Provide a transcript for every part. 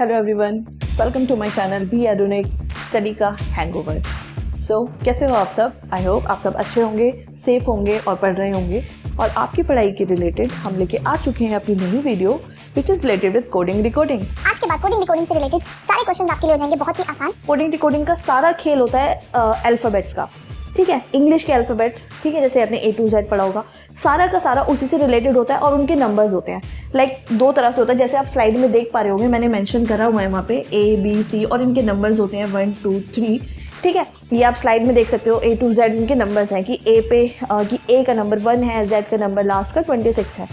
Hello everyone, welcome to my channel B Adonic study का hangover. So कैसे हो आप सब? आई होप आप सब अच्छे होंगे, सेफ होंगे और पढ़ रहे होंगे। और आपकी पढ़ाई के रिलेटेड हम लेके आ चुके हैं अपनी नई video which is related with coding decoding. आज के बाद कोडिंग डिकोडिंग से रिलेटेड सारे क्वेश्चन आपके लिए हो जाएंगे बहुत ही आसान। कोडिंग डिकोडिंग का सारा खेल होता है अल्फ़ाबेट्स का, ठीक है, इंग्लिश के अल्फ़ाबेट्स, ठीक है, जैसे आपने A to Z पढ़ा होगा, सारा का सारा उसी से रिलेटेड होता है और उनके नंबर्स होते हैं। लाइक दो तरह से होता है, जैसे आप स्लाइड में देख पा रहे होंगे, मैंने मेंशन करा हुआ है वहाँ पे A B C और इनके नंबर्स होते हैं 1 2 3, ठीक है। ये आप स्लाइड में देख सकते हो A to Z इनके नंबर्स हैं कि A का नंबर 1 है, Z का नंबर लास्ट का 26 है।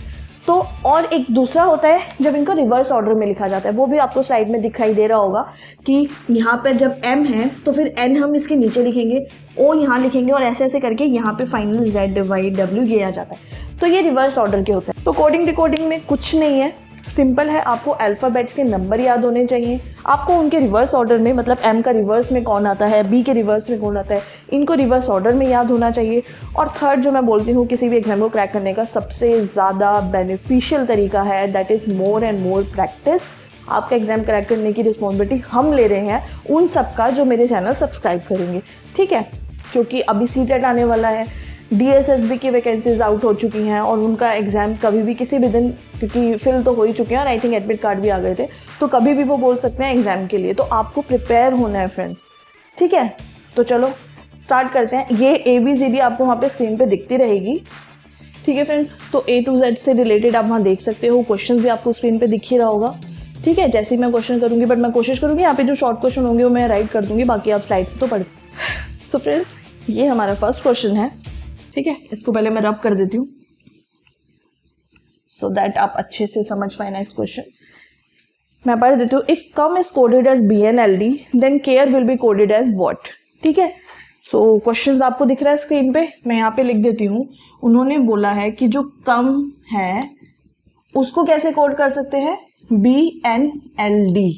तो और एक दूसरा होता है जब इनको रिवर्स ऑर्डर में लिखा जाता है, वो भी आपको स्लाइड में दिखाई दे रहा होगा कि यहाँ पर जब M है तो फिर N हम इसके नीचे लिखेंगे, O यहाँ लिखेंगे और ऐसे ऐसे करके यहाँ पे फाइनल Z Y W ये आ जाता है। तो ये रिवर्स ऑर्डर के होते हैं। तो कोडिंग डिकोडिंग में कुछ नहीं है, सिंपल है। आपको अल्फ़ाबेट्स के नंबर याद होने चाहिए, आपको उनके रिवर्स ऑर्डर में, मतलब M का रिवर्स में कौन आता है, B के रिवर्स में कौन आता है, इनको रिवर्स ऑर्डर में याद होना चाहिए। और थर्ड जो मैं बोलती हूँ किसी भी एग्जाम को क्रैक करने का सबसे ज़्यादा बेनिफिशियल तरीका है, that is more and more practice. आपका एग्जाम क्रैक करने की रिस्पॉन्सिबिलिटी हम ले रहे हैं उन सब का जो मेरे चैनल सब्सक्राइब करेंगे, ठीक है। क्योंकि अभी सीटेट आने वाला है, DSSB की वैकेंसीज आउट हो चुकी हैं और उनका एग्ज़ाम कभी भी किसी भी दिन, क्योंकि फिल तो हो ही चुके हैं और आई थिंक एडमिट कार्ड भी आ गए थे, तो कभी भी वो बोल सकते हैं एग्ज़ाम के लिए। तो आपको प्रिपेयर होना है फ्रेंड्स, ठीक है। तो चलो स्टार्ट करते हैं। ये ABCD आपको वहाँ पे स्क्रीन पे दिखती रहेगी, ठीक है फ्रेंड्स। तो A to Z से रिलेटेड आप वहाँ देख सकते हो, क्वेश्चन भी आपको स्क्रीन पे दिख ही रहा होगा, ठीक है। जैसे ही मैं क्वेश्चन करूँगी, बट मैं कोशिश करूँगी यहाँ पे जो शॉर्ट क्वेश्चन होंगे वो मैं राइट कर दूँगी, बाकी आप स्लाइड से तो पढ़। सो फ्रेंड्स, ये हमारा फर्स्ट क्वेश्चन है, ठीक है। इसको पहले मैं रब कर देती हूँ सो दैट आप अच्छे से समझ पाए नेक्स्ट क्वेश्चन। मैं पढ़ देती हूँ। If come is coded as BNLD then care will be coded as what, ठीक है। सो क्वेश्चंस आपको दिख रहा है स्क्रीन पे, मैं यहाँ पे लिख देती हूँ। उन्होंने बोला है कि जो कम है उसको कैसे कोड कर सकते हैं, BNLD,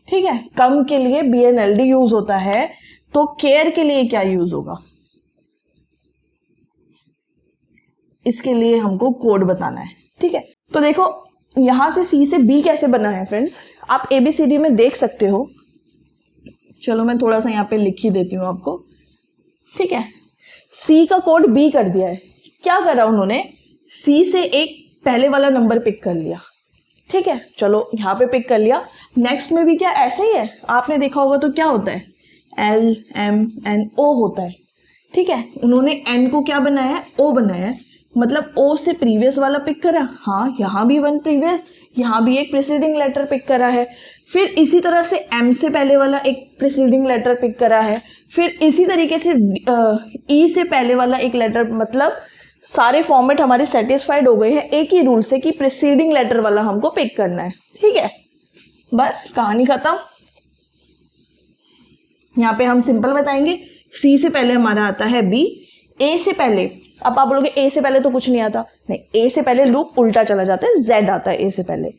ठीक है। कम के लिए BNLD यूज होता है, तो केयर के लिए क्या यूज होगा, इसके लिए हमको कोड बताना है, ठीक है। तो देखो यहां से C से B कैसे बना है फ्रेंड्स, आप ABCD में देख सकते हो। चलो मैं थोड़ा सा यहाँ पे लिख ही देती हूँ आपको, ठीक है। C का कोड B कर दिया है। क्या करा उन्होंने, C से एक पहले वाला नंबर पिक कर लिया, ठीक है। चलो यहाँ पे पिक कर लिया। नेक्स्ट में भी क्या ऐसे ही है, आपने देखा होगा तो क्या होता है, L M N O होता है, ठीक है। उन्होंने N को क्या बनाया है, O बनाया है, मतलब O से प्रीवियस वाला पिक करा। हाँ, यहाँ भी 1 प्रीवियस, यहाँ भी एक प्रीसीडिंग लेटर पिक करा है। फिर इसी तरह से M से पहले वाला एक प्रीसीडिंग लेटर पिक करा है। फिर इसी तरीके से E से पहले वाला एक लेटर, मतलब सारे फॉर्मेट हमारे सेटिस्फाइड हो गए हैं एक ही रूल से कि प्रीसीडिंग लेटर वाला हमको पिक करना है, ठीक है। बस कहानी खत्म। यहाँ पे हम सिंपल बताएंगे। C से पहले हमारा आता है B, A से पहले, अब आप बोलोगे A से पहले तो कुछ नहीं आता, नहीं, A से पहले लूप उल्टा चला जाता है, Z आता है A से पहले,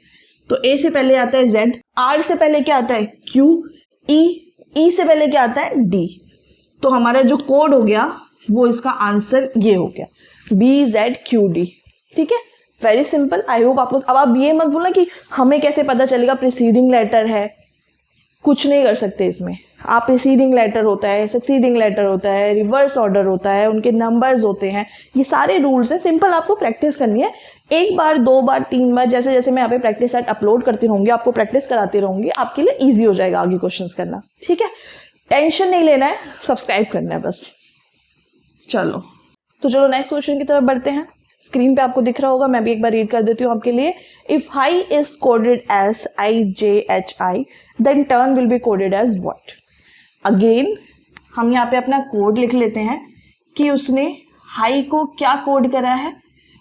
तो A से पहले आता है Z, R से पहले क्या आता है Q, E से पहले क्या आता है D। तो हमारा जो कोड हो गया वो इसका आंसर ये हो गया, BZQD, ठीक है। Very simple. आई होप आपको, अब आप ये मत बोलना कि हमें कैसे पता चलेगा प्रीसीडिंग लेटर है, कुछ नहीं कर सकते इसमें। आप प्रीसीडिंग लेटर होता है, सक्सीडिंग लेटर होता है, रिवर्स ऑर्डर होता है, उनके नंबर्स होते हैं, ये सारे रूल्स हैं। सिंपल आपको प्रैक्टिस करनी है, एक बार 2 बार 3 बार, जैसे जैसे मैं यहाँ पे प्रैक्टिस सेट अपलोड करती रहूंगी, आपको प्रैक्टिस कराती रहूंगी, आपके लिए ईजी हो जाएगा आगे क्वेश्चंस करना, ठीक है। टेंशन नहीं लेना है, सब्सक्राइब करना है बस। चलो तो चलो नेक्स्ट क्वेश्चन की तरफ बढ़ते हैं। स्क्रीन पे आपको दिख रहा होगा, मैं भी एक बार रीड कर देती हूँ आपके लिए। If high is coded as IJHI then turn will be coded as what. Again हम यहाँ पे अपना कोड लिख लेते हैं कि उसने हाई को क्या कोड करा है,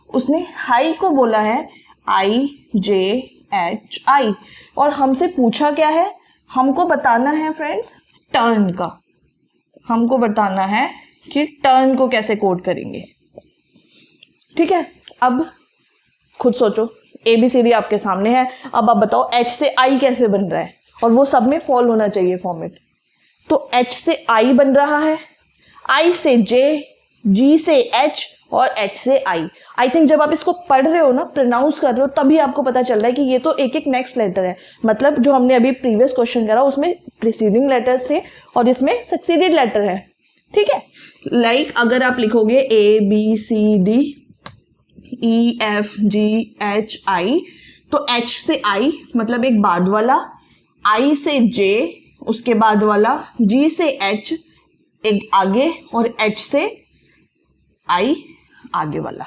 उसने हाई को बोला है IJHI और हमसे पूछा क्या है, हमको बताना है फ्रेंड्स टर्न का, हमको बताना है कि टर्न को कैसे कोड करेंगे, ठीक है। अब खुद सोचो, ABCD आपके सामने है, अब आप बताओ H से I कैसे बन रहा है, और वो सब में फॉलो होना चाहिए फॉर्मेट। तो H से I बन रहा है, I से J, G से H और H से I। आई थिंक जब आप इसको पढ़ रहे हो ना, प्रोनाउंस कर रहे हो, तभी आपको पता चल रहा है कि ये तो एक एक नेक्स्ट लेटर है। मतलब जो हमने अभी प्रीवियस क्वेश्चन करा उसमें प्रीसीडिंग लेटर्स थे और इसमें सक्सीडेड लेटर है, ठीक है। लाइक अगर आप लिखोगे ABCD EFGHI, तो H से I मतलब एक बाद वाला, I से J उसके बाद वाला, G से H एक आगे और H से I आगे वाला,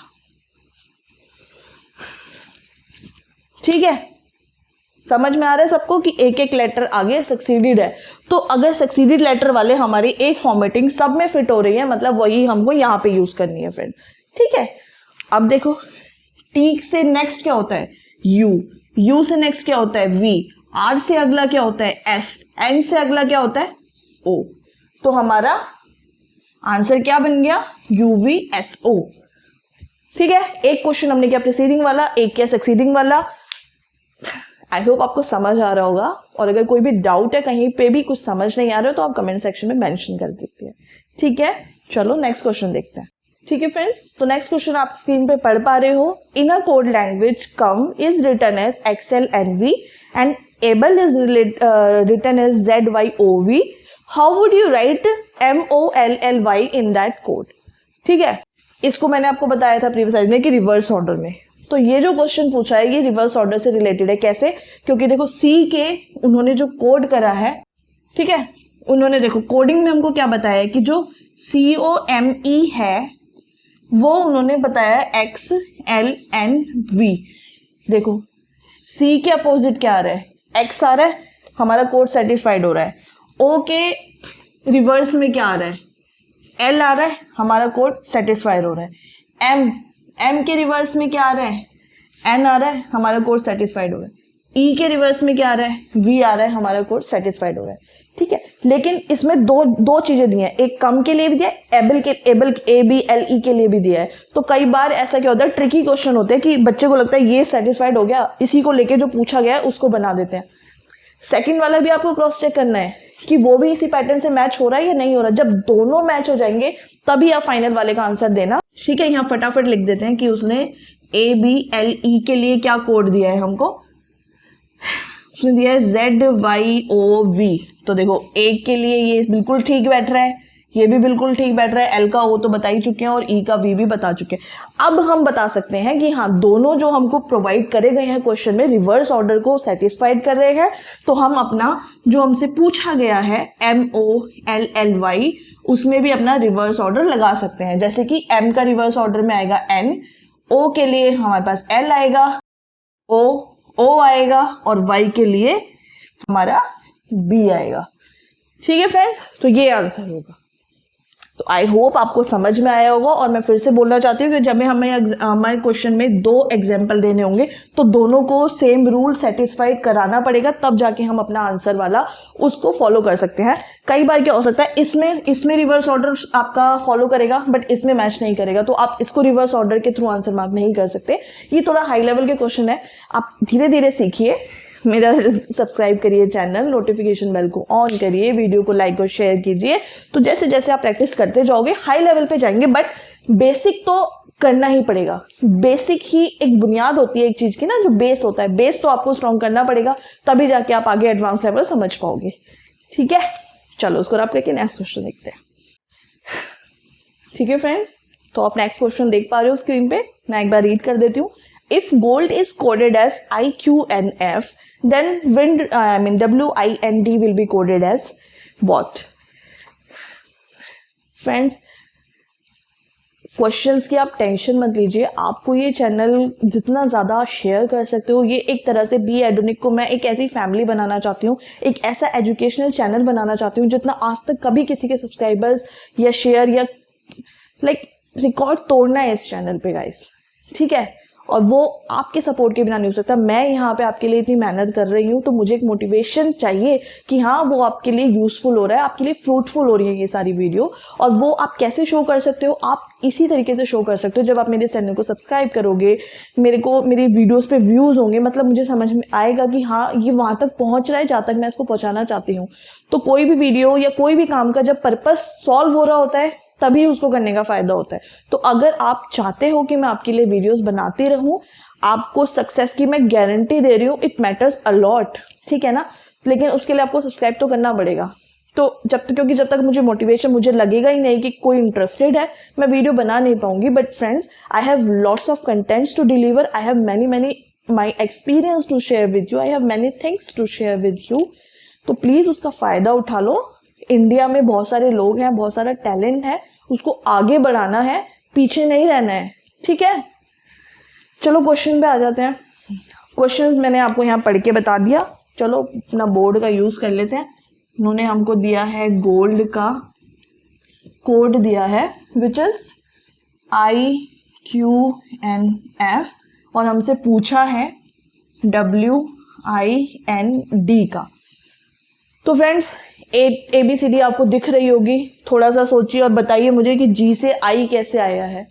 ठीक है। समझ में आ रहा है सबको कि एक एक लेटर आगे सक्सीडेड है। तो अगर सक्सीडेड लेटर वाले हमारी एक फॉर्मेटिंग सब में फिट हो रही है, मतलब वही हमको यहाँ पे यूज करनी है फ्रेंड, ठीक है। अब देखो T से नेक्स्ट क्या होता है U, U से नेक्स्ट क्या होता है V, R से अगला क्या होता है S, N से अगला क्या होता है O। तो हमारा आंसर क्या बन गया UVSO, ठीक है। एक क्वेश्चन हमने किया प्रीसीडिंग वाला, एक किया सक्सीडिंग वाला। आई होप आपको समझ आ रहा होगा, और अगर कोई भी डाउट है, कहीं पे भी कुछ समझ नहीं आ रहा है, तो आप कमेंट सेक्शन में मेंशन कर दीजिए, ठीक है। चलो नेक्स्ट क्वेश्चन देखते हैं, ठीक है फ्रेंड्स। तो नेक्स्ट क्वेश्चन आप स्क्रीन पे पढ़ पा रहे हो। In a code language come is written as XLNV and able is written as ZYOV, how would you write MOLLY in that code, ठीक है। इसको मैंने आपको बताया था प्रीवियस स्लाइड में कि रिवर्स ऑर्डर में। तो ये जो क्वेश्चन पूछा है ये रिवर्स ऑर्डर से रिलेटेड है। कैसे? क्योंकि देखो C के उन्होंने जो कोड करा है, ठीक है, उन्होंने देखो कोडिंग में हमको क्या बताया है कि जो COME है वो उन्होंने बताया XLNV। देखो C के अपोजिट क्या आ रहा है, X आ रहा है, हमारा कोड सेटिस्फाइड हो रहा है। O के रिवर्स में क्या आ रहा है, L आ रहा है, हमारा कोड सेटिस्फाइड हो रहा है। M के रिवर्स में क्या आ रहा है, N आ रहा है, हमारा कोड सेटिस्फाइड हो रहा है। E के रिवर्स में क्या आ रहा है, V आ रहा है, हमारा कोड सेटिस्फाइड हो रहा है, ठीक है। लेकिन इसमें दो चीजें दी हैं, एक कम के लिए भी दिया है, एबल ABLE के लिए भी दिया है। तो कई बार ऐसा क्या होता है, ट्रिकी क्वेश्चन होते हैं कि बच्चे को लगता है ये सेटिस्फाइड हो गया, इसी को लेके जो पूछा गया है उसको बना देते हैं। सेकंड वाला भी आपको क्रॉस चेक करना है कि वो भी इसी पैटर्न से मैच हो रहा है या नहीं हो रहा। जब दोनों मैच हो जाएंगे तभी आप फाइनल वाले का आंसर देना, ठीक है। यहाँ फटाफट लिख देते हैं कि उसने ABLE के लिए क्या कोड दिया है हमको, उसने दिया है ZYOV। तो देखो A के लिए ये बिल्कुल ठीक बैठ रहा है, ये भी बिल्कुल ठीक बैठ रहा है, L का O तो बता ही चुके हैं और E का V भी बता चुके हैं। अब हम बता सकते हैं कि हाँ दोनों जो हमको प्रोवाइड करे गए हैं क्वेश्चन में रिवर्स ऑर्डर को सेटिस्फाइड कर रहे हैं। तो हम अपना जो हमसे पूछा गया है MOLLY उसमें भी अपना रिवर्स ऑर्डर लगा सकते हैं। जैसे कि M का रिवर्स ऑर्डर में आएगा N, O के लिए हमारे पास L आएगा, O आएगा और Y के लिए हमारा B आएगा, ठीक है फ्रेंड्स। तो ये आंसर होगा। तो आई होप आपको समझ में आया होगा। और मैं फिर से बोलना चाहती हूँ कि जब हमें हमारे क्वेश्चन में 2 एग्जाम्पल देने होंगे तो दोनों को सेम रूल सेटिस्फाइड कराना पड़ेगा, तब जाके हम अपना आंसर वाला उसको फॉलो कर सकते हैं। कई बार क्या हो सकता है, इसमें रिवर्स ऑर्डर आपका फॉलो करेगा बट इसमें मैच नहीं करेगा, तो आप इसको रिवर्स ऑर्डर के थ्रू आंसर मार्क नहीं कर सकते। ये थोड़ा हाई लेवल के क्वेश्चन है, आप धीरे धीरे सीखिए। मेरा सब्सक्राइब करिए चैनल, नोटिफिकेशन बेल को ऑन करिए, वीडियो को लाइक और शेयर कीजिए। तो जैसे जैसे आप प्रैक्टिस करते जाओगे हाई लेवल पे जाएंगे, बट बेसिक तो करना ही पड़ेगा। बेसिक ही एक बुनियाद होती है एक चीज की ना, जो बेस होता है, बेस तो आपको स्ट्रॉन्ग करना पड़ेगा, तभी जाके आप आगे एडवांस लेवल समझ पाओगे, ठीक है। चलो उसको रब करके नेक्स्ट क्वेश्चन देखते हैं, ठीक है फ्रेंड्स। तो आप नेक्स्ट क्वेश्चन देख पा रहे हो स्क्रीन पे, मैं एक बार रीड कर देती हूँ। If gold is coded as IQNF, then WIND will be coded as what? Friends, questions की आप टेंशन मत लीजिए। आपको ये चैनल जितना ज़्यादा शेयर कर सकते हो, ये एक तरह से बी एडोनिक को मैं एक ऐसी फैमिली बनाना चाहती हूँ, एक ऐसा एजुकेशनल चैनल बनाना चाहती हूँ जितना आज तक कभी किसी के सब्सक्राइबर्स या शेयर या रिकॉर्ड तोड़ना है इस चैनल पे गाइस, ठीक है। और वो आपके सपोर्ट के बिना नहीं हो सकता। मैं यहाँ पे आपके लिए इतनी मेहनत कर रही हूँ, तो मुझे एक मोटिवेशन चाहिए कि हाँ वो आपके लिए यूजफुल हो रहा है, आपके लिए फ्रूटफुल हो रही है ये सारी वीडियो। और वो आप कैसे शो कर सकते हो, आप इसी तरीके से शो कर सकते हो। जब आप मेरे चैनल को सब्सक्राइब करोगे, मेरी वीडियोस पे व्यूज होंगे, मतलब मुझे समझ में आएगा कि हाँ ये वहाँ तक पहुँच रहा है जहाँ तक मैं इसको पहुँचाना चाहती हूँ। तो कोई भी वीडियो या कोई भी काम का जब पर्पस सॉल्व हो रहा होता है तभी उसको करने का फ़ायदा होता है। तो अगर आप चाहते हो कि मैं आपके लिए वीडियोस बनाती रहूं, आपको सक्सेस की मैं गारंटी दे रही हूँ, इट मैटर्स अलॉट, ठीक है ना। लेकिन उसके लिए आपको सब्सक्राइब तो करना पड़ेगा। तो क्योंकि जब तक मुझे मोटिवेशन, मुझे लगेगा ही नहीं कि कोई इंटरेस्टेड है, मैं वीडियो बना नहीं पाऊंगी। But friends, I have lots of contents to deliver, I have many my experience to share with you, I have many things to share with you. तो प्लीज़ उसका फ़ायदा उठा लो। इंडिया में बहुत सारे लोग हैं, बहुत सारा टैलेंट है, उसको आगे बढ़ाना है, पीछे नहीं रहना है, ठीक है। चलो क्वेश्चन पे आ जाते हैं। क्वेश्चन मैंने आपको यहाँ पढ़ के बता दिया। चलो अपना बोर्ड का यूज़ कर लेते हैं। उन्होंने हमको दिया है गोल्ड का कोड दिया है, विच इज IQNF, और हमसे पूछा है WIND का। तो फ्रेंड्स, ABCD आपको दिख रही होगी, थोड़ा सा सोचिए और बताइए मुझे कि G से I कैसे आया है।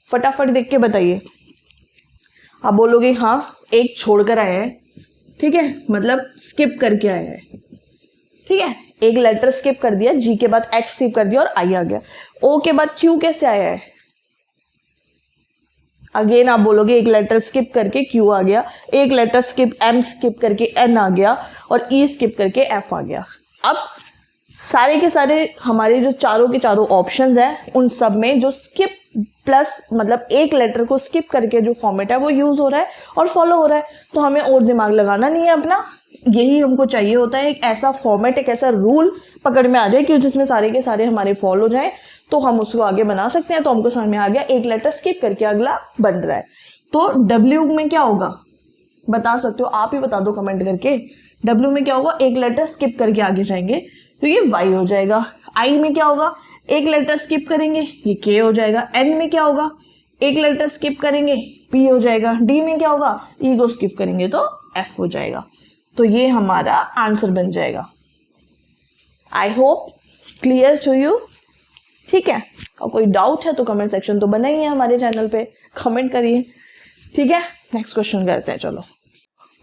फटाफट देख के बताइए। आप बोलोगे हाँ, एक छोड़कर आया है, ठीक है, मतलब स्किप करके आया है, ठीक है, एक लेटर स्किप कर दिया, G के बाद H स्किप कर दिया और I आ गया। O के बाद Q कैसे आया है? अगेन आप बोलोगे एक लेटर स्किप करके Q आ गया, एक लेटर स्किप M स्किप करके N आ गया और E स्किप करके F आ गया। अब सारे के सारे हमारे जो चारों के चारों ऑप्शंस हैं, उन सब में जो स्किप प्लस मतलब एक लेटर को स्किप करके जो फॉर्मेट है वो यूज हो रहा है और फॉलो हो रहा है। तो हमें और दिमाग लगाना नहीं है अपना, यही हमको चाहिए होता है, एक ऐसा फॉर्मेट, एक ऐसा रूल पकड़ में आ जाए कि जिसमें सारे के सारे हमारे फॉलो हो जाए, तो हम उसको आगे बना सकते हैं। तो हमको समझ में आ गया, एक लेटर स्किप करके अगला बन रहा है। तो W में क्या होगा बता सकते हो? आप ही बता दो कमेंट करके। W में क्या होगा? एक लेटर स्किप करके आगे जाएंगे तो ये Y हो जाएगा। I में क्या होगा? एक लेटर स्किप करेंगे, ये K हो जाएगा। N में क्या होगा? एक लेटर स्किप करेंगे, P हो जाएगा। D में क्या होगा? E को स्किप करेंगे तो F हो जाएगा। तो ये हमारा आंसर बन जाएगा। I hope clear to you, ठीक है। और कोई डाउट है तो कमेंट सेक्शन तो बना ही है हमारे चैनल पे, कमेंट करिए, ठीक है। नेक्स्ट क्वेश्चन करते हैं चलो।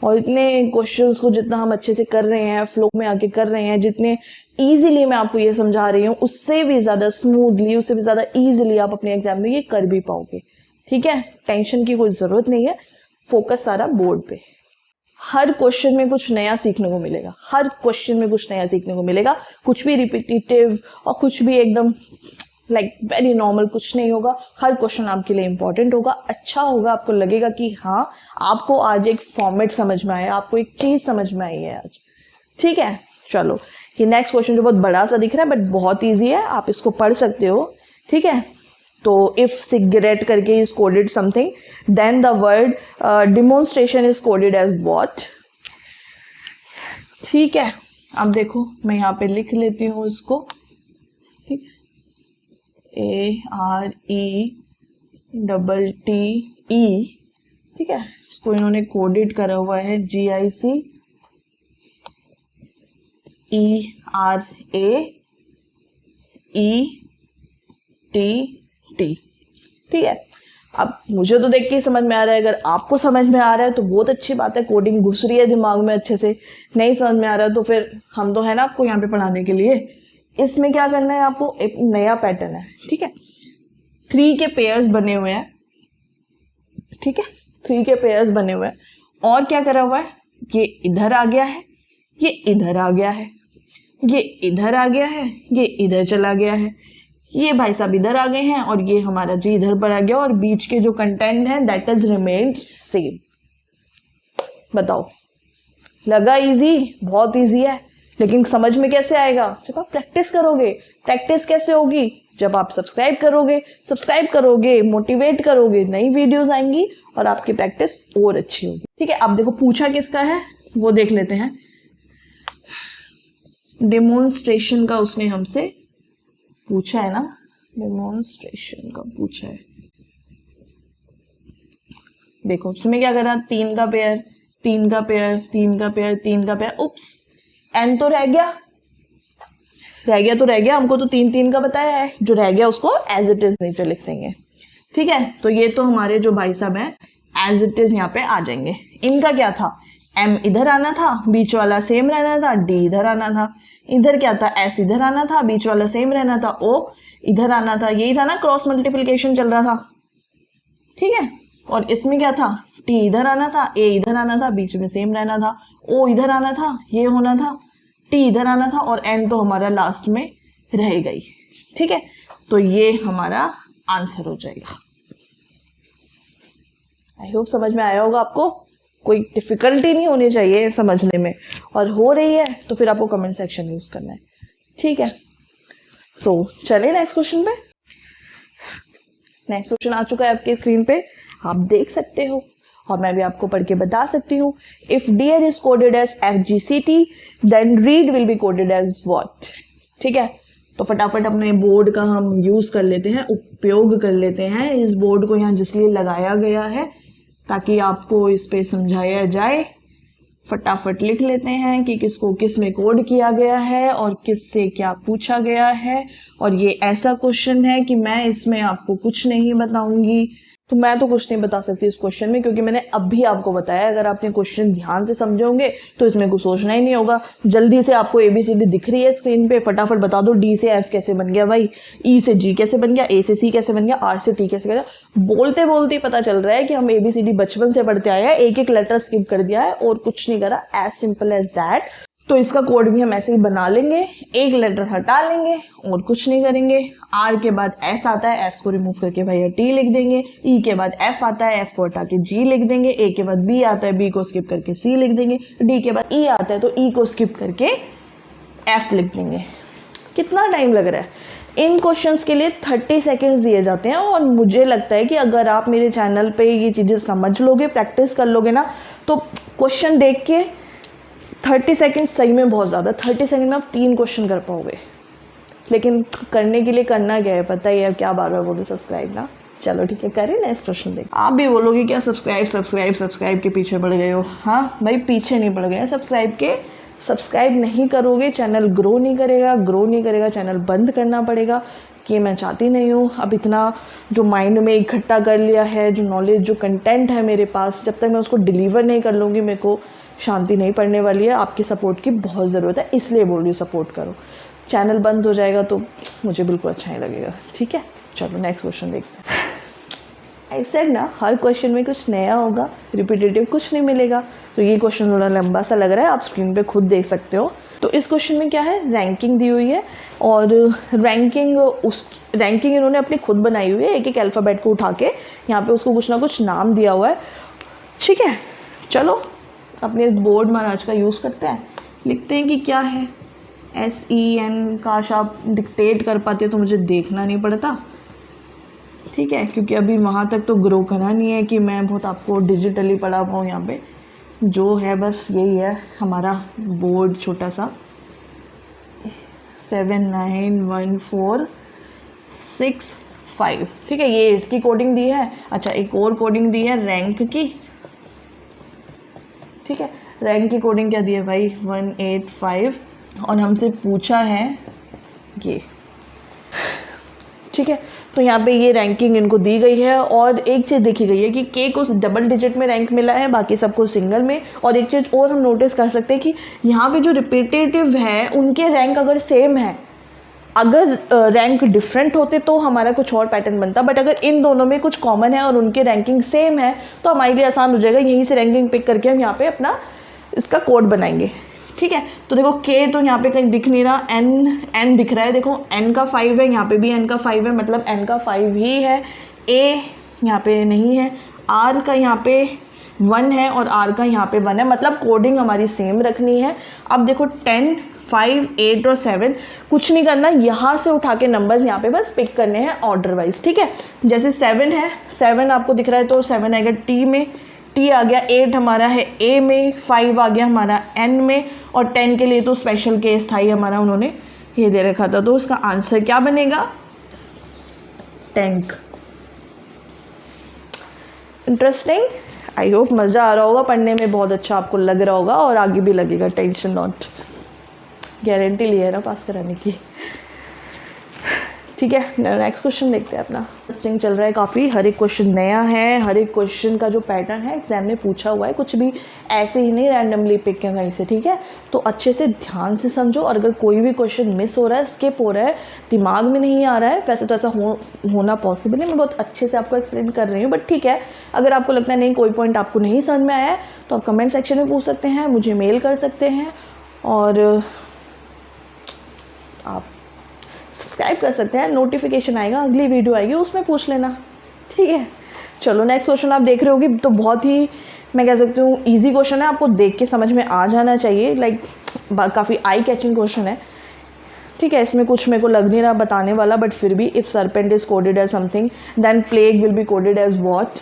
और इतने क्वेश्चंस को जितना हम अच्छे से कर रहे हैं, फ्लो में आके कर रहे हैं, जितने इजीली मैं आपको ये समझा रही हूँ, उससे भी ज़्यादा स्मूथली, उससे भी ज़्यादा इजीली आप अपने एग्जाम में ये कर भी पाओगे, ठीक है। टेंशन की कोई ज़रूरत नहीं है, फोकस सारा बोर्ड पे। हर क्वेश्चन में कुछ नया सीखने को मिलेगा, हर क्वेश्चन में कुछ नया सीखने को मिलेगा। कुछ भी रिपीटेटिव और कुछ भी एकदम लाइक वेरी नॉर्मल कुछ नहीं होगा। हर क्वेश्चन आपके लिए इंपॉर्टेंट होगा, अच्छा होगा। आपको लगेगा कि हाँ, आपको आज एक फॉर्मेट समझ में आया, आपको एक चीज समझ में आई है आज, ठीक है। चलो, ये नेक्स्ट क्वेश्चन जो बहुत बड़ा सा दिख रहा है बट बहुत ईजी है, आप इसको पढ़ सकते हो, ठीक है। तो इफ सिगरेट करके is coded something, then the word demonstration is coded as what, ठीक है। अब देखो मैं यहाँ पे लिख लेती हूँ इसको, ठीक है, ARETTE, ठीक है। इसको इन्होंने कोडेड करा हुआ है GICERAETT, ठीक है। अब मुझे तो देख के ही समझ में आ रहा है, अगर आपको समझ में आ रहा है तो बहुत अच्छी बात है, कोडिंग घुस रही है दिमाग में अच्छे से। नहीं समझ में आ रहा है तो फिर हम तो है ना आपको यहाँ पे पढ़ाने के लिए। इसमें क्या करना है आपको, एक नया पैटर्न है, ठीक है। 3 के पेयर्स बने हुए हैं, ठीक है, 3 के पेयर्स बने हुए हैं। और क्या करा हुआ है, ये इधर आ गया है, ये इधर आ गया है, ये इधर आ गया है, ये इधर चला गया है, ये भाई साहब इधर आ गए हैं और ये हमारा जी इधर पर आ गया, और बीच के जो कंटेंट है दैट इज रिमेन्ड सेम। बताओ, लगा इजी? बहुत इजी है, लेकिन समझ में कैसे आएगा? जब आप प्रैक्टिस करोगे। प्रैक्टिस कैसे होगी? जब आप सब्सक्राइब करोगे, मोटिवेट करोगे, नई वीडियोस आएंगी और आपकी प्रैक्टिस और अच्छी होगी, ठीक है। अब देखो पूछा किसका है वो देख लेते हैं। डेमोन्स्ट्रेशन का उसने हमसे पूछा है ना, डेमोन्स्ट्रेशन का पूछा है। देखो उसमें क्या करा, 3 का पेयर, 3 का पेयर, 3 का पेयर, 3 का पेयर। उप्स, एन तो रह गया तो रह गया, हमको तो 3 का बताया है, जो रह गया उसको एज इट इज नीचे लिख देंगे, ठीक है। तो ये तो हमारे जो भाई साहब हैं एज इट इज यहाँ पे आ जाएंगे। इनका क्या था, M इधर आना था, बीच वाला सेम रहना था, D इधर आना था, इधर क्या था, S इधर आना था, बीच वाला सेम रहना था, O इधर आना था, यही था ना, क्रॉस मल्टीप्लिकेशन चल रहा था, ठीक है। और इसमें क्या था, T इधर आना था, A इधर आना था, बीच में सेम रहना था, O इधर आना था, ये होना था, T इधर आना था, और N तो हमारा लास्ट में रह गई, ठीक है। तो ये हमारा आंसर हो जाएगा। आई होप समझ में आया होगा आपको, कोई डिफिकल्टी नहीं होनी चाहिए समझने में, और हो रही है तो फिर आपको कमेंट सेक्शन यूज करना है, ठीक है। सो चलिए नेक्स्ट क्वेश्चन पे। नेक्स्ट क्वेश्चन आ चुका है आपके स्क्रीन पे, आप देख सकते हो और मैं भी आपको पढ़ के बता सकती हूँ। If dear is coded as FGCT then read will be coded as what, ठीक है। तो फटाफट अपने बोर्ड का हम यूज कर लेते हैं, उपयोग कर लेते हैं। इस बोर्ड को यहाँ जिसलिए लगाया गया है ताकि आपको इस पे समझाया जाए। फटाफट लिख लेते हैं कि किसको किस में कोड किया गया है और किससे क्या पूछा गया है। और ये ऐसा क्वेश्चन है कि मैं इसमें आपको कुछ नहीं बताऊंगी, तो मैं तो कुछ नहीं बता सकती इस क्वेश्चन में, क्योंकि मैंने अभी आपको बताया। अगर आपने क्वेश्चन ध्यान से समझे होंगे तो इसमें कुछ सोचना ही नहीं होगा। जल्दी से आपको ABCD दिख रही है स्क्रीन पे, फटाफट बता दो D से F कैसे बन गया भाई, E से G कैसे बन गया, A से C कैसे बन गया, R से T कैसे गया। बोलते बोलते पता चल रहा है कि हम ABCD बचपन से पढ़ते आए हैं, एक एक लेटर स्किप कर दिया है और कुछ नहीं करा, एज सिंपल एज दैट। तो इसका कोड भी हम ऐसे ही बना लेंगे, एक लेटर हटा लेंगे और कुछ नहीं करेंगे। R के बाद S आता है, S को रिमूव करके भैया T लिख देंगे। E के बाद F आता है, F को हटा के G लिख देंगे। A के बाद B आता है, B को स्किप करके C लिख देंगे। D के बाद E आता है तो E को स्किप करके F लिख देंगे। कितना टाइम लग रहा है? इन क्वेश्चंस के लिए 30 सेकेंड्स दिए जाते हैं, और मुझे लगता है कि अगर आप मेरे चैनल पे ये चीज़ें समझ लोगे, प्रैक्टिस कर लोगे ना, तो क्वेश्चन देख के 30 सेकेंड सही में बहुत ज़्यादा। 30 सेकेंड में आप 3 क्वेश्चन कर पाओगे, लेकिन करने के लिए करना क्या है पता ही है, क्या बार बार बोलो सब्सक्राइब ना। चलो ठीक है, करें नेक्स्ट क्वेश्चन देख। आप भी बोलोगे क्या सब्सक्राइब के पीछे पड़ गए हो। हाँ भाई, पीछे नहीं पड़ गए हैं सब्सक्राइब के। सब्सक्राइब नहीं करोगे चैनल ग्रो नहीं करेगा, चैनल बंद करना पड़ेगा, कि मैं चाहती नहीं हूँ। अब इतना जो माइंड में इकट्ठा कर लिया है, जो नॉलेज, जो कंटेंट है मेरे पास, जब तक मैं उसको डिलीवर नहीं कर लूँगी मेरे को शांति नहीं पड़ने वाली है। आपकी सपोर्ट की बहुत ज़रूरत है, इसलिए बोल रही हूँ सपोर्ट करो। चैनल बंद हो जाएगा तो मुझे बिल्कुल अच्छा नहीं लगेगा, ठीक है। चलो नेक्स्ट क्वेश्चन देखते हैं। ऐसे ना हर क्वेश्चन में कुछ नया होगा, रिपीटेटिव कुछ नहीं मिलेगा। तो ये क्वेश्चन थोड़ा लंबा सा लग रहा है, आप स्क्रीन पे खुद देख सकते हो। तो इस क्वेश्चन में क्या है, रैंकिंग दी हुई है, और रैंकिंग इन्होंने अपनी खुद बनाई हुई है। एक एक अल्फ़ाबेट को उठा के यहाँ पे उसको कुछ ना कुछ नाम दिया हुआ है, ठीक है। चलो अपने बोर्ड महाराज का यूज़ करते हैं, लिखते हैं कि क्या है। SEN काश आप डिक्टेट कर पाते तो मुझे देखना नहीं पड़ता, ठीक है, क्योंकि अभी वहाँ तक तो ग्रो करा नहीं है कि मैं बहुत आपको डिजिटली पढ़ा पाऊँ। यहाँ पे जो है बस यही है हमारा बोर्ड छोटा सा, 7 9 1 4 6 5, ठीक है। ये इसकी कोडिंग दी है। अच्छा, एक और कोडिंग दी है रैंक की, ठीक है। रैंक की कोडिंग क्या दी है भाई, 185, और हमसे पूछा है ये, ठीक है। तो यहाँ पे ये रैंकिंग इनको दी गई है, और एक चीज़ देखी गई है कि के को डबल डिजिट में रैंक मिला है, बाकी सबको सिंगल में। और एक चीज़ और हम नोटिस कर सकते हैं कि यहाँ पे जो रिपीटेटिव है उनके रैंक अगर सेम है, अगर रैंक डिफरेंट होते तो हमारा कुछ और पैटर्न बनता, बट अगर इन दोनों में कुछ कॉमन है और उनके रैंकिंग सेम है तो हमारे लिए आसान हो जाएगा। यहीं से रैंकिंग पिक करके हम यहाँ पे अपना इसका कोड बनाएंगे, ठीक है। तो देखो के तो यहाँ पे कहीं दिख नहीं रहा, एन दिख रहा है, देखो एन का 5 है, यहाँ पे भी एन का 5 है, मतलब एन का 5 ही है। ए यहाँ पे नहीं है, आर का यहाँ पे 1 है और आर का यहाँ पे 1 है, मतलब कोडिंग हमारी सेम रखनी है। अब देखो 10 5 8 और 7 कुछ नहीं करना, यहाँ से उठा के नंबर्स यहाँ पे बस पिक करने हैं ऑर्डर वाइज, ठीक है। जैसे 7 है, 7 आपको दिख रहा है तो 7 आएगा टी में, टी आ गया। 8 हमारा है ए में, 5 आ गया हमारा एन में, और 10 के लिए तो स्पेशल केस था ही हमारा, उन्होंने ये दे रखा था। तो उसका आंसर क्या बनेगा, टैंक। इंटरेस्टिंग, आई होप मज़ा आ रहा होगा पढ़ने में, बहुत अच्छा आपको लग रहा होगा और आगे भी लगेगा, टेंशन नॉट, गारंटी ली है ना पास कराने की, ठीक ठीक है, नेक्स्ट क्वेश्चन देखते हैं अपना। टेस्टिंग चल रहा है काफ़ी, हर एक क्वेश्चन नया है, हर एक क्वेश्चन का जो पैटर्न है एग्जाम में पूछा हुआ है, कुछ भी ऐसे ही नहीं रैंडमली पिक किया कहीं से, ठीक है। तो अच्छे से ध्यान से समझो, और अगर कोई भी क्वेश्चन मिस हो रहा है, स्किप हो रहा है, दिमाग में नहीं आ रहा है, वैसे तो ऐसा होना पॉसिबल है, मैं बहुत अच्छे से आपको एक्सप्लेन कर रही हूँ, बट ठीक है, अगर आपको लगता है नहीं कोई पॉइंट आपको नहीं समझ में आया है तो आप कमेंट सेक्शन में पूछ सकते हैं, मुझे मेल कर सकते हैं, और आप सब्सक्राइब कर सकते हैं, नोटिफिकेशन आएगा, अगली वीडियो आएगी उसमें पूछ लेना, ठीक है। चलो नेक्स्ट क्वेश्चन आप देख रहे होगी, तो बहुत ही मैं कह सकती हूँ ईजी क्वेश्चन है, आपको देख के समझ में आ जाना चाहिए, लाइक काफ़ी आई कैचिंग क्वेश्चन है, ठीक है। इसमें कुछ मेरे को लग नहीं रहा बताने वाला, बट फिर भी if serpent is coded as something then plague will be coded as what,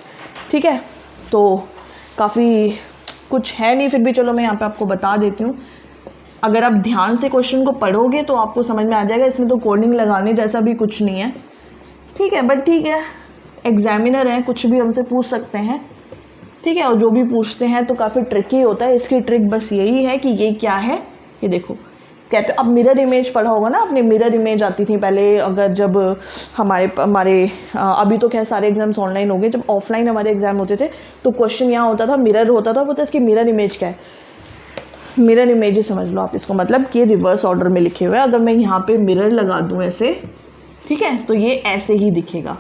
ठीक है। तो काफ़ी कुछ है नहीं, फिर भी चलो मैं यहाँ पे आपको बता देती हूँ। अगर आप ध्यान से क्वेश्चन को पढ़ोगे तो आपको समझ में आ जाएगा, इसमें तो कोडिंग लगाने जैसा भी कुछ नहीं है, ठीक है। बट ठीक है, एग्जामिनर है, कुछ भी हमसे पूछ सकते हैं, ठीक है। और जो भी पूछते हैं तो काफ़ी ट्रिकी होता है, इसकी ट्रिक बस यही है कि ये क्या है, ये देखो, कहते अब मिरर इमेज पढ़ा होगा ना आपने, मिरर इमेज आती थी पहले, अगर जब हमारे अभी तो खैर सारे एग्जाम्स ऑनलाइन हो गए, जब ऑफलाइन हमारे एग्जाम होते थे तो क्वेश्चन यहाँ होता था, मिरर होता था, पता है इसकी मिरर इमेज क्या है, मिरर इमेज ही समझ लो आप इसको, मतलब कि रिवर्स ऑर्डर में लिखे हुए हैं। अगर मैं यहाँ पे मिरर लगा दूँ ऐसे, ठीक है, तो ये ऐसे ही दिखेगा,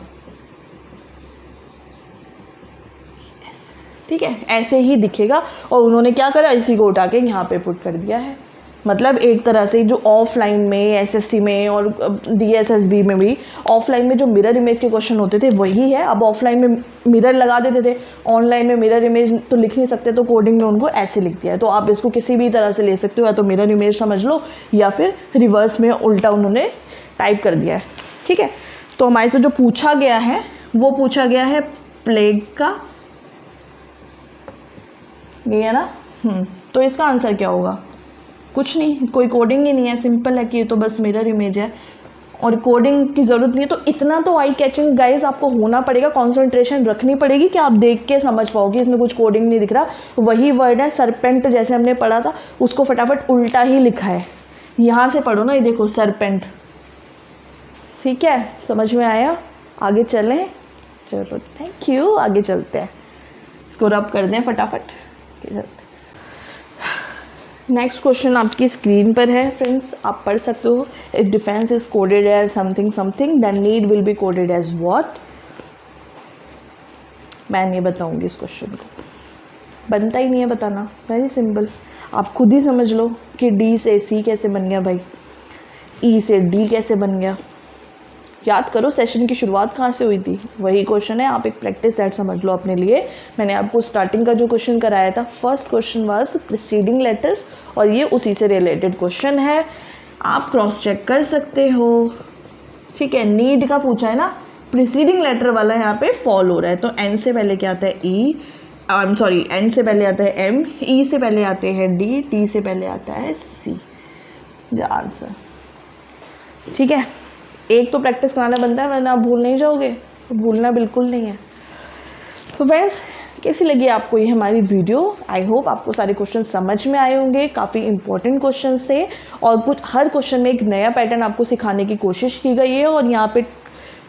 ठीक है, ऐसे ही दिखेगा। और उन्होंने क्या करा, इसी को उठा के यहाँ पे पुट कर दिया है। मतलब एक तरह से जो ऑफलाइन में एसएससी में और डीएसएसबी में भी ऑफलाइन में जो मिरर इमेज के क्वेश्चन होते थे वही है, अब ऑफलाइन में मिरर लगा देते थे, ऑनलाइन में मिरर इमेज तो लिख नहीं सकते, तो कोडिंग में उनको ऐसे लिख दिया है। तो आप इसको किसी भी तरह से ले सकते हो, या तो मिरर इमेज समझ लो या फिर रिवर्स में उल्टा उन्होंने टाइप कर दिया है, ठीक है। तो हमारे से जो पूछा गया है वो पूछा गया है प्लेग का, ये है ना, तो इसका आंसर क्या होगा, कुछ नहीं, कोई कोडिंग ही नहीं है, सिंपल है कि ये तो बस मिरर इमेज है और कोडिंग की ज़रूरत नहीं है। तो इतना तो आई कैचिंग गाइस आपको होना पड़ेगा, कंसंट्रेशन रखनी पड़ेगी कि आप देख के समझ पाओगे, इसमें कुछ कोडिंग नहीं दिख रहा, वही वर्ड है सरपेंट, जैसे हमने पढ़ा था उसको फटाफट उल्टा ही लिखा है, यहाँ से पढ़ो ना, ये देखो सरपेंट, ठीक है, समझ में आया। आगे चलें, चलो थैंक यू, आगे चलते हैं, इसको रब कर दें फटाफट। नेक्स्ट क्वेश्चन आपकी स्क्रीन पर है फ्रेंड्स, आप पढ़ सकते हो। If defence is coded as something something then need will be coded as what. मैं नहीं बताऊंगी इस क्वेश्चन को, बनता ही नहीं है बताना, वेरी सिंपल, आप खुद ही समझ लो कि डी से सी कैसे बन गया भाई, ई से डी कैसे बन गया। याद करो सेशन की शुरुआत कहाँ से हुई थी, वही क्वेश्चन है, आप एक प्रैक्टिस सेट समझ लो अपने लिए। मैंने आपको स्टार्टिंग का जो क्वेश्चन कराया था, first question was preceding letters, और ये उसी से रिलेटेड क्वेश्चन है, आप क्रॉस चेक कर सकते हो, ठीक है। नीड का पूछा है ना, प्रीसीडिंग लेटर वाला यहाँ पे फॉल हो रहा है, तो एन से पहले क्या आता है ई, एन से पहले आता है एम, ई से पहले आते हैं डी, टी से पहले आता है सी, द आंसर, ठीक है। एक तो प्रैक्टिस कराना बनता है, वरना आप भूल नहीं जाओगे, तो भूलना बिल्कुल नहीं है। तो फ्रेंड्स, कैसी लगी आपको ये हमारी वीडियो, आई होप आपको सारे क्वेश्चन समझ में आए होंगे, काफ़ी इंपॉर्टेंट क्वेश्चन थे, और कुछ हर क्वेश्चन में एक नया पैटर्न आपको सिखाने की कोशिश की गई है, और यहाँ पे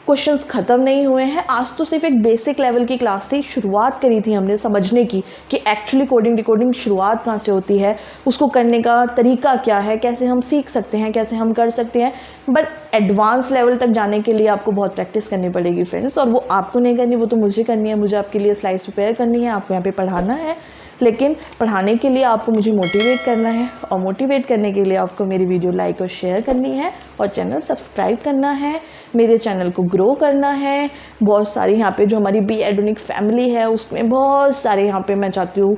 क्वेश्चंस ख़त्म नहीं हुए हैं। आज तो सिर्फ एक बेसिक लेवल की क्लास थी, शुरुआत करी थी हमने समझने की कि एक्चुअली कोडिंग डिकोडिंग शुरुआत कहाँ से होती है, उसको करने का तरीका क्या है, कैसे हम सीख सकते हैं, कैसे हम कर सकते हैं। बट एडवांस लेवल तक जाने के लिए आपको बहुत प्रैक्टिस करनी पड़ेगी फ्रेंड्स, और वो आपको नहीं करनी, वो तो मुझे करनी है, मुझे आपके लिए स्लाइड्स प्रिपेयर करनी है, आपको यहाँ पे पढ़ाना है। लेकिन पढ़ाने के लिए आपको मुझे मोटिवेट करना है, और मोटिवेट करने के लिए आपको मेरी वीडियो लाइक और शेयर करनी है, और चैनल सब्सक्राइब करना है, मेरे चैनल को ग्रो करना है। बहुत सारी यहाँ पे जो हमारी बी एडोनिक फैमिली है उसमें बहुत सारे यहाँ पे मैं चाहती हूँ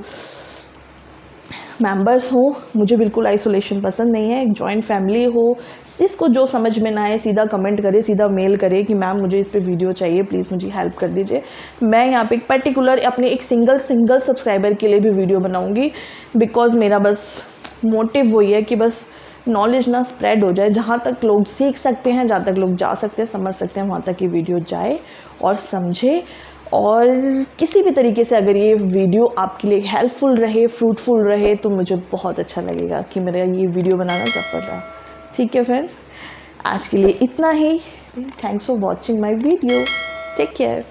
मेंबर्स हो, मुझे बिल्कुल आइसोलेशन पसंद नहीं है, एक जॉइंट फैमिली हो। जिसको जो समझ में ना आए सीधा कमेंट करे, सीधा मेल करे कि मैम मुझे इस पे वीडियो चाहिए, प्लीज़ मुझे हेल्प कर दीजिए। मैं यहाँ पे एक पर्टिकुलर अपने एक सिंगल सब्सक्राइबर के लिए भी वीडियो बनाऊँगी, बिकॉज़ मेरा बस मोटिव वही है कि बस नॉलेज ना स्प्रेड हो जाए, जहाँ तक लोग सीख सकते हैं, जहाँ तक लोग जा सकते हैं, समझ सकते हैं, वहाँ तक ये वीडियो जाए और समझे। और किसी भी तरीके से अगर ये वीडियो आपके लिए हेल्पफुल रहे, फ्रूटफुल रहे, तो मुझे बहुत अच्छा लगेगा कि मेरा ये वीडियो बनाना सफल रहा। ठीक है फ्रेंड्स, आज के लिए इतना ही। Thanks for watching my video. Take care.